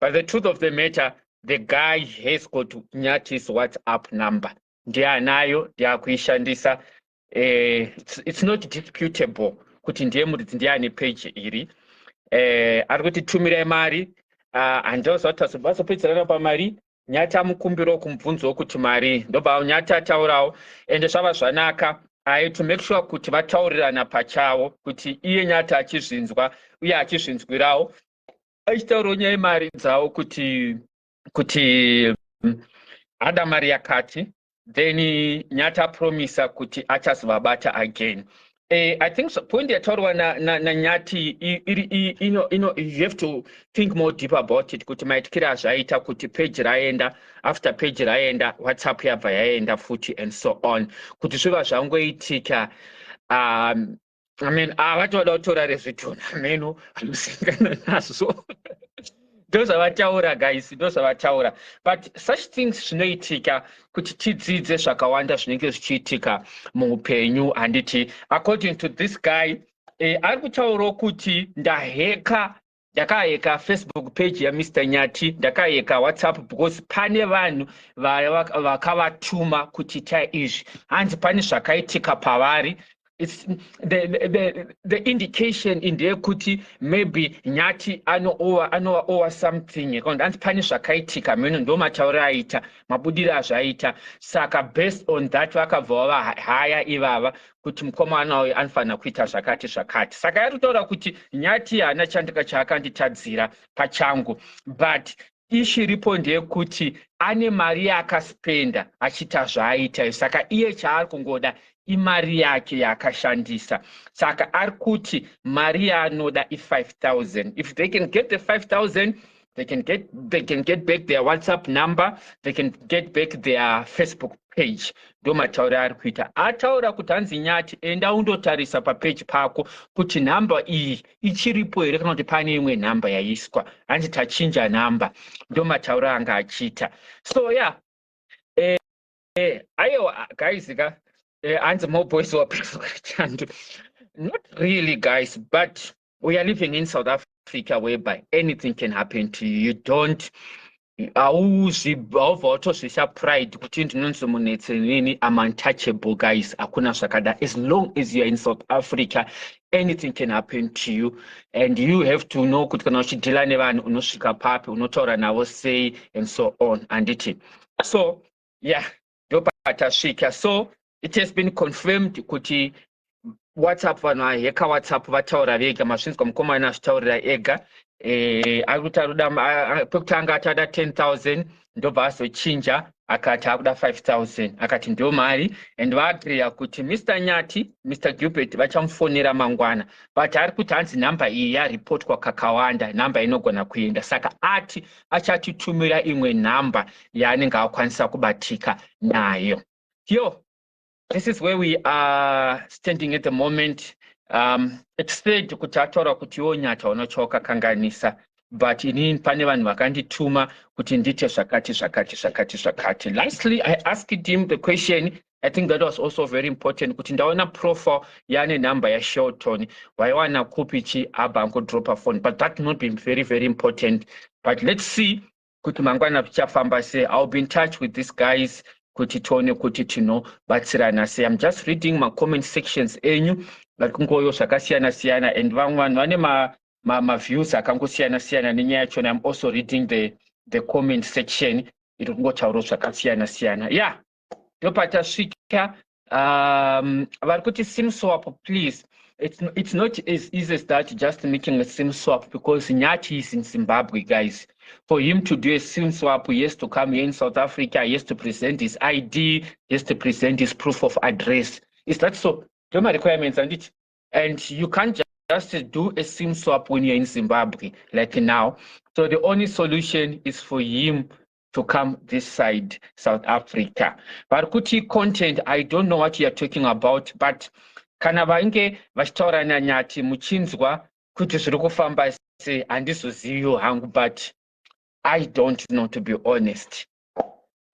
But the truth of the matter, the guy has got Nyati's WhatsApp number. Ndianayo, ndiakuishandisa. It's not disputable. Kuti ndiye muridzi ndiani page iri. Ari kuti tumira mari. Andozo vasopedzerana pamari. Nyati amukumbiro kumubvunzo kuti mari. Ndoba Nyati ataurawo. Ende zvava zvanaka. To make sure kuti vataurirana pachawo kuti iye Nyati achizvinzwa uye achizvinzwirawo achitaurawo nyaya mari dzawo kuti ada mari yakati then Nyati apromisa kuti achazovabata again I think so. Point yatorwa na Nyati, you have to think more deep about it. Kuti maitikira zvaita kuti page raenda, after page raenda, WhatsApp yabva yaenda futi and so on. Kuti zviva zvangoitika, I mean, vatoda kutora rezvitunha meno vanosangana nazvo. Ndozvavataura guys, ndozvavataura. But such things zvinoitika kuti tidzidze zvakawanda zvinenge zvichiitika muupenyu. Handiti, according to this guy, ari kutaurawo kuti ndakaheka Facebook page yaMr Nyati, ndakaheka WhatsApp because pane vanhu vakavatuma kuchita izvi. Hanzi pane zvakaitika pavari. It's the indication in there kuti maybe Nyati anowa something. Hanzi pane zvakaitika meno ndo matauro aita, mabudiro azvaita. Saka based on that vakabva haya ivava kuti mukomana uyu anofanira kuita zvakati zvakati. Saka ari kutaura kuti Nyati haana chandika chaakanditadzira pachangu, but ishiripo ndeyekuti ane mari yaakaspenda achita zvaaita. Saka iye chaari kungoda imari yake yaakashandisa. Saka ari kuti mari yaanoda i5,000. If they can get the 5,000, they can get back their WhatsApp number, they can get back their Facebook page. Ndo mataura ari kuita. Ataura kuti hanzi Nyati enda undotarisa papage pako kuti namba iyi ichiripo here kana kuti pane imwe namba yaiswa. Hanzi tachinja namba. Ndo mataura anga achita. So yeah, ayo guys, and more boys who are not really, guys, but we are living in South Africa whereby anything can happen to you. You don't pride. I'm untouchable, guys. As long as you're in South Africa, anything can happen to you, and you have to know say and so on. And so yeah, so it has been confirmed kuti WhatsApp vanaheka WhatsApp vataura vega masvinzwa mukomana achitaurira ega. Pekutanga atada 10,000 ndobva azochinja akati akuda 5,000 akati ndio mari, and vaagreeya kuti Mr Nyati, Mr Gilbert vachamufonera mangwana, but ari kuti hanzi namba iyi yaripotwa kakawanda, namba inogona kuenda. Saka ati achatitumira imwe namba yaanenge akwanisa kubatika nayo. This is where we are standing at the moment. It's said kuti ataura kuti Nyati unochoka kanganisa, but inini pane vanhu vakandituma kuti ndite zvakati. Lastly, I asked him the question. I think that was also very important kuti ndaona profile yane number ya Shelton waiwana kupichi abango drop a phone, but that not been very very important. But let's see kuti mangwana vichafamba sei. I'll be in touch with these guys kuti tone kuti tinobatsirana sei. I'm just reading my comment sections enyu varikungoyo zvakasiyana and vamwe vanhu vane ma views akangosiyana nenyaya yachona. I'm also reading the comment section iri kungotaura zvakasiyana. Yeah, ndopatasvika. Vari kuti sim swap, please. It's not as easy as that, just making a SIM swap, because Nyati is in Zimbabwe, guys. For him to do a SIM swap, he has to come here in South Africa, he has to present his ID, he has to present his proof of address. Is that so? Those are requirements, and you can't just do a SIM swap when you're in Zimbabwe, like now. So the only solution is for him to come this side, South Africa. But Kuti content, I don't know what you are talking about, but kana vainge vachitaura naNyati muchinzwa kuti zviri kufamba sei, handizoziviwo hangu, but I don't know, to be honest.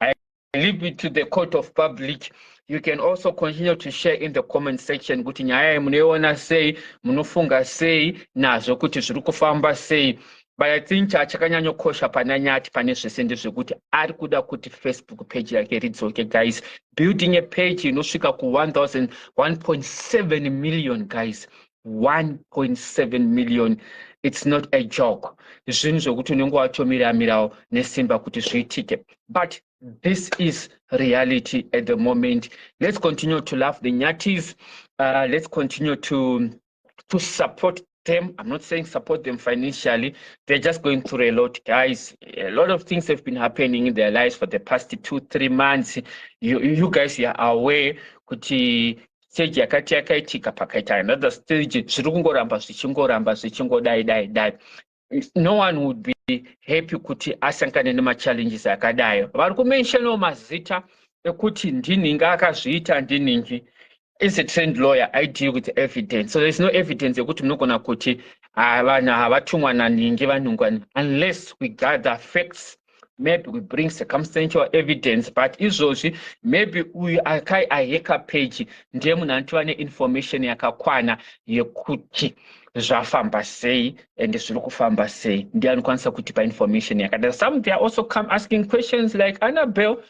I leave it to the court of public. You can also continue to share in the comment section kuti nyaya munoiona sei, munofunga sei nazvo kuti zviri kufamba sei. But I think chakanyanyokosha pana Nyati pane zvese ndezvekuti ari kuda kuti Facebook page yake ridzoke, guys. Building a page inosvika ku 1.7 million, guys. 1.7 million. It's not a joke. Zvinhu zvokuti unenge watomiramirawo nesimba kuti zviitike. But this is reality at the moment. Let's continue to love the Nyatis. Let's continue to support them. I'm not saying support them financially. They're just going through a lot, guys. A lot of things have been happening in their lives for the past 2-3 months. You guys are aware kuti stage yakati yakaitika pakaita another stage zviri kungoramba zvichingodai. No one would be happy kuti asangane nemachallenges akadayo. Vari kumentionawo mazita ekuti ndiningi akazviita ndiningi. As a trained lawyer, I deal with evidence. So there's no evidence yekuti munogona kuti vanhu havatumwa naningi vanhungwana unless we gather facts. Maybe we bring circumstantial evidence, but izvozvi maybe uyu aheka page ndiye munhu anotova neinformation yakakwana yekuti zvafamba sei and zviri kufamba sei, ndiye anokwanisa kutipa information yakadaro. Some they are also come asking questions like Annabelle.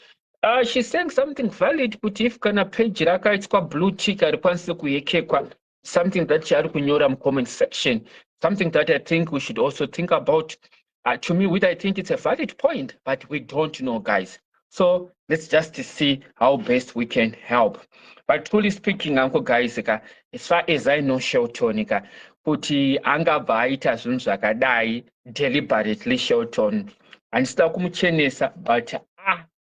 She's saying something valid, but if kana page rakaitwa blue tick harikwanisi kuhekekwa, something that she ari kunyora comment section, something that I think we should also think about. To me, I think it's a valid point, but we don't know, guys. So let's just see how best we can help. But truly speaking, uncle guys, as far as I know, Shelton, kuti angabva aita zvinhu zvakadai deliberately Shelton, andisida kumuchenesa, but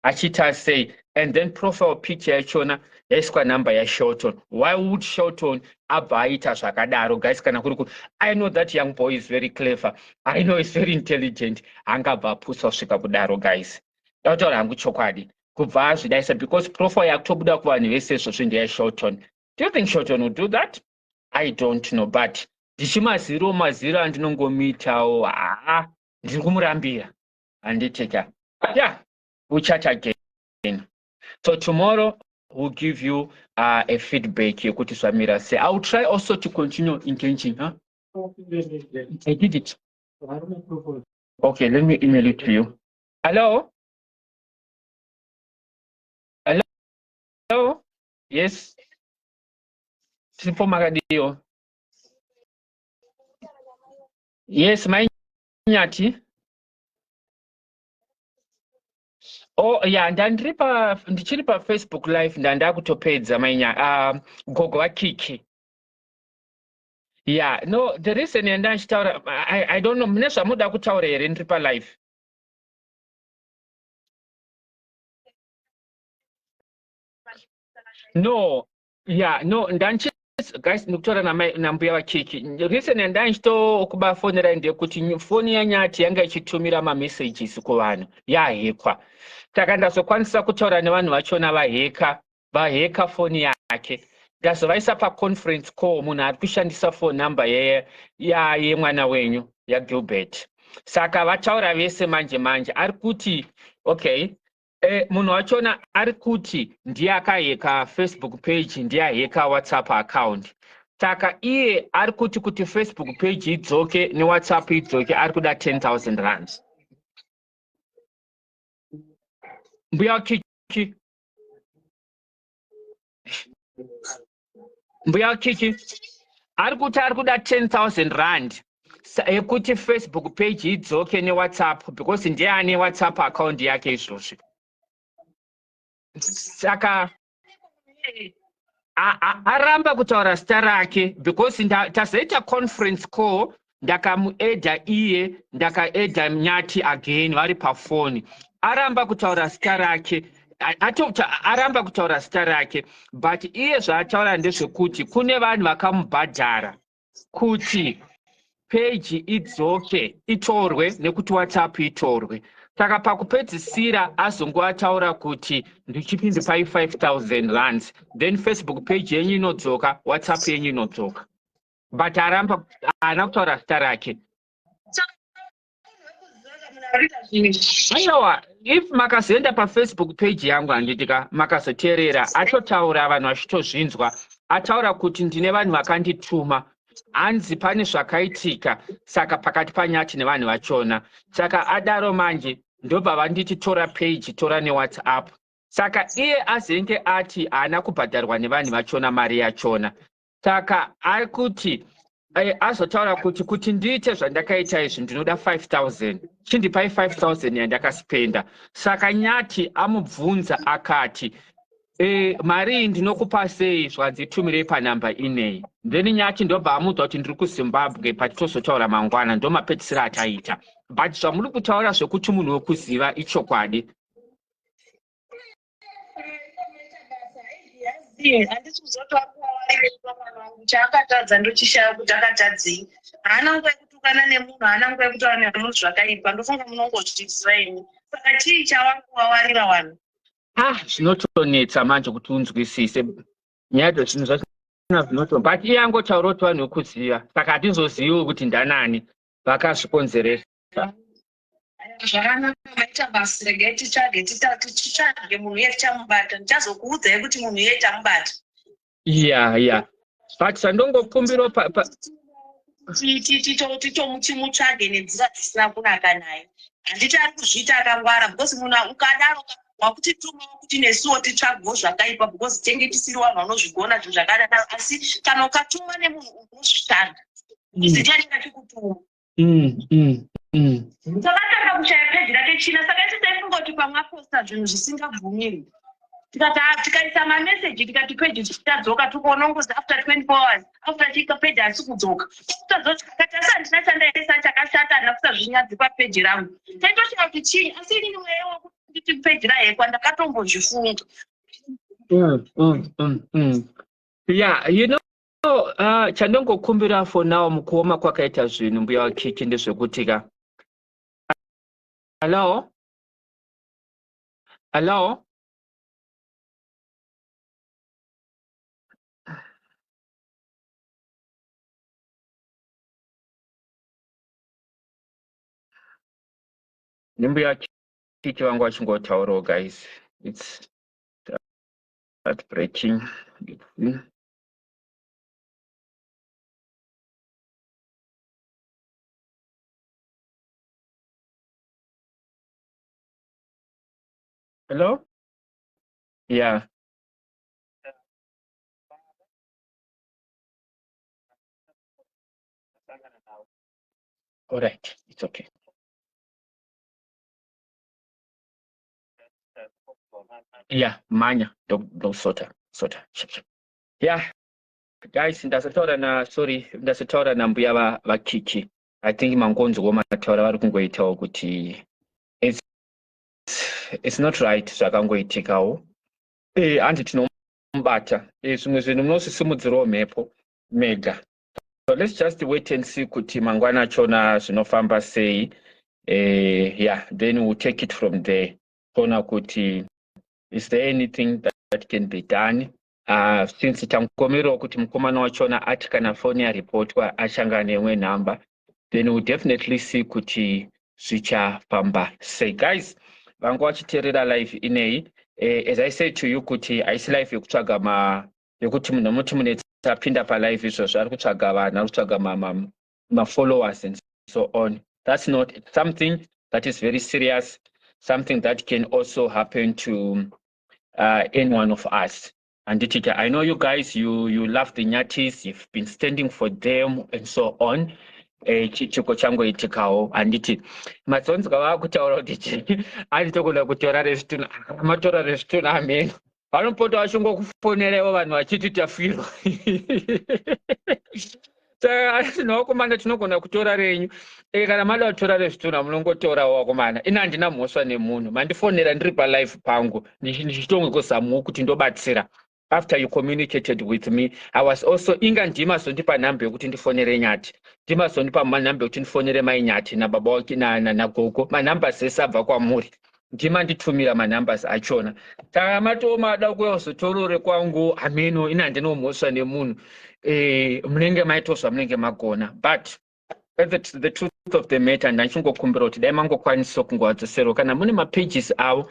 achita sei, and then profile picture yachona yaiswa number ya Shelton. Why would Shelton abva aita zvakadaro, guys? Kana kuri I know that young boy is very clever, I know he's very intelligent, angabva apusa kusvika kudaro, guys. Tautaura hangu chokwadi kubva azvidaisa, because profile yakutobuda kuvanhu vese izvozvo ndeye Shelton. Do you think Shelton would do that? I don't know, but ndichimaziro andinongomitawo ndiri kumurambira anditeka. Yeah, we'll chat again. So tomorrow we'll give you a feedback. Samira say I will try also to continue engaging. Huh? I did it. Okay, let me email it to you. Hello? Hello? Yes. Simple Magadio. Yes, my nyati. Oh yeah, ndichiri pa Facebook live ndakutopedza mainya gogo wakiki. Yeah, no, the reason ndachitaura I don't know, mune zvamuda kutaura here ndiri pa live. No, yeah, no, guys, ndikutaura nambuya wakiki. The reason ndachitokubafonera ndekuti foni yanyati yanga ichitumira messages kuvanhu yahekwa. Saka ndazokwanisa kutaura nevanhu vachona vaheka foni yake. Ndazovaisa paconference call, munhu ari kushandisa phone number yemwana wenyu yaGilbert. Saka vataura vese manje ari kuti okay, munhu wachona ari kuti ndiye akaheka Facebook page, ndiye aheka WhatsApp account. Saka iye ari kuti Facebook page idzoke neWhatsApp idzoke ari kuda 10,000 rands. Mbuya kiki ari kuda 10,000 rand ekuti Facebook page idzoke neWhatsApp, because ndiye ane WhatsApp account yake izvozvo. Saka aramba kutaura zita rake, because tazoita conference call ndakamuedha iye ndakaedha Nyati again vari pafoni. Aramba kutaura zita rake, aramba kutaura zita rake, but iye zvaataura ndezvekuti kune vanhu vakamubhadhara kuti page idzoke itorwe nekuti WhatsApp itorwe. Saka pakupedzisira azongoataura kuti ndichipinde pai 5,000 rands, then Facebook page yenyu inodzoka, WhatsApp yenyu inodzoka. But aramba haana kutaura zita rake. Aiwa, if makazoenda paFacebook page yangu handitika makazoteerera, atotaura vanhu vachitozvinzwa, ataura kuti ndine vanhu vakandituma, hanzi pane zvakaitika, saka pakati paNyati nevanhu vachona. Saka adaro manje ndobva vanditi tora page, tora neWhatsApp. Saka iye azenge ati haana kubhadharwa nevanhu vachona mari yachona. Saka ari kuti azotaura kuti ndiite zvandakaita izvi ndinoda 5,000, chindipai 5,000 yandakaspenda. Saka Nyati amubvunza akati mari iyi ndinokupa sei, zvanzitumirei panhamba inei. Then Nyati ndobva amuudza kuti ndiri kuZimbabwe, patitozotaura mangwana, ndomapedzisira ataita. But zvamuri kutaura zvekuti munhu wekuziva ichokwadi. handisi kuzotoakuwa waipa mwana wangu chaakatadza ndochishaya kuti akatadzei. Haana nguva yekutukana nemunhu, haana nguva yekutaura nemunhu zvakaipa. Ndofunga munongozvidzidzira imi. Saka chii chawakuvawarira vanhu? Zvinotonetsa manje kuti unzwisise nyaya zvinhu zvasina zvinoto, but iye angotaura kuti vanhu vekuziva, saka hatizoziviwo kuti ndanani vakazvikonzeresa. Zvakanaka maita basi regai titsvage munhu iye tichamubata. Ndichazokuudzai kuti munhu iye tamubata. But sandongokumbiro titomutsvage nenzira dzisina kunaka naye. Handiti ari kuzviita akangwara, because munhu ukadaro wakutitumawo kuti nesuwo titsvagewo zvakaipa, because tenge tisiri vanhu vanozvigona zvinhu zvakadaro. Asi kana ukatuma nemunhu unozvishanda, zichange chikutuma. Takatanga kushaya peji rake China, saka isi taifunga kuti pamwe aposta zvinhu zvisingabvumirwi. Tikaisa mameseji tikati peji tichitadzoka, tukaona ngozi after 24 hours after chika peji hasi kudzoka. Takati asi handina chandaisa chakashata, handina kusazvinyadzi papeji rangu. Taitoshaya kuti chii, asi inini mweya kuti peji raHekwa ndakatombozvifunga. Chandongokumbira for now mukuoma kwakaita zvinhu mbuya waKiki ndezvekuti Hello? Nimbuya waKiki wangu wachingotaurawo guys. It's heartbreaking. Hello? Yeah. All right, it's okay. Yeah, manya do sota. Yeah, guys, ndasataura na mbuya vaKiki. I think mangonzo vomataura vari kungoitawo kuti it's not right zvakangoitikawo. Handi tinomubata. Zvimwe zvinhu munosisimudzirawo mhepo mega. So let's just wait and see kuti mangwana achona zvinofamba sei. Then we'll take it from there. Kona kuti is there anything that can be done? Since tangomerwa kuti mukomana wachona ati kana phone yaripotwa achanga neimwe number, then we'll definitely see kuti zvichafamba sei. Guys, vangu vachiteerera live inei, as I said to you kuti haisi live yekutsvaga yekuti munhu muti munetapinda palive izvozvo ari kutsvaga vanhu, ari kutsvaga ma-followers and so on. That's not something that is very serious, something that can also happen to any one of us. And I know you guys, you love the Nyatis, you've been standing for them and so on. Chiko chango itikawo anditi matsonzi kavakutaura kuti anditogona kutora rezvituna amatora rezvituna ameno vanopota vachongokufonerewo vanhu vachiti tafirwa. Saka vakomana tinogona kutora renyu, kana mada kutora rezvituna munongotorawo vakomana. Ina handina mhosva nemunhu, mandifonera ndiri palive pangu ndichitongozamuwo kuti ndobatsira. After you communicated with me, I was also ndimazondipa nhamba yokuti ndifonere Nyati, ndimazondipa nhamba yokuti ndifonere mai Nyati nababa wake nagogo. Manhambers ese abva kwamuri, ndimanditumira manhambers achona. Saka matomada kuzotorore kwangu, ameno ina handina mhosva nemunhu, munenge maitozva munenge magona. But the truth of the matter, ndachingokumbira kuti dai mangokwanisa kungovadzosera kana mune mapages avo,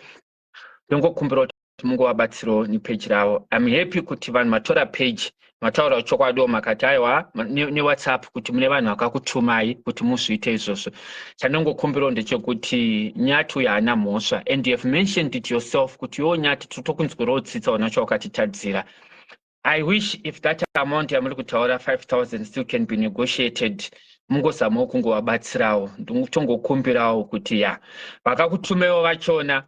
ndingokumbira kuti mungovabatsirawo nepage ravo. I'm happy kuti vanhu matora page mataura chokwadi makati aiwa neWhatsApp kuti mune vanhu vakakutumai kuti muzviite izvozvo. Chandingokumbirawo ndechekuti Nyati uyu haana mhosva, and you have mentioned it yourself kuti iwo Nyati tokunzwirawo tsitsa unacho wakatitadzira. I wish if that amount yamuri kutaura 5,000 still can be negotiated, mungozamawo kungovabatsirawo. Ndinotongokumbirawo kuti vakakutumewo vachona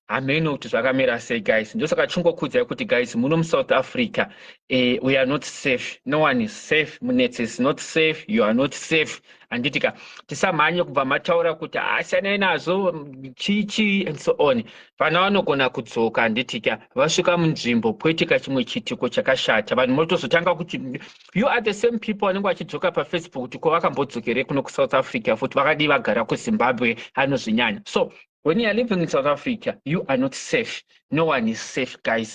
hameno kuti zvakamira sei guys. Ndosaka chingokudza kuti guys muno South Africa we are not safe. No one is safe. Munets is not safe. You are not safe. Anditika tisamhanye kubva mataura kuti asiyana nazo chichi and so on. Vana vanogona kudzoka anditika vasvika munzvimbo poitika chimwe chitiko chakashata vanhu motozotanga kuti you are the same people vanenge vachidzoka paFacebook kuti kwavakambodzokerei kuno kuSouth Africa futi vakadii vagara kuZimbabwe anozvinyanya. So when you are living in South Africa, you are not safe. No one is safe, guys.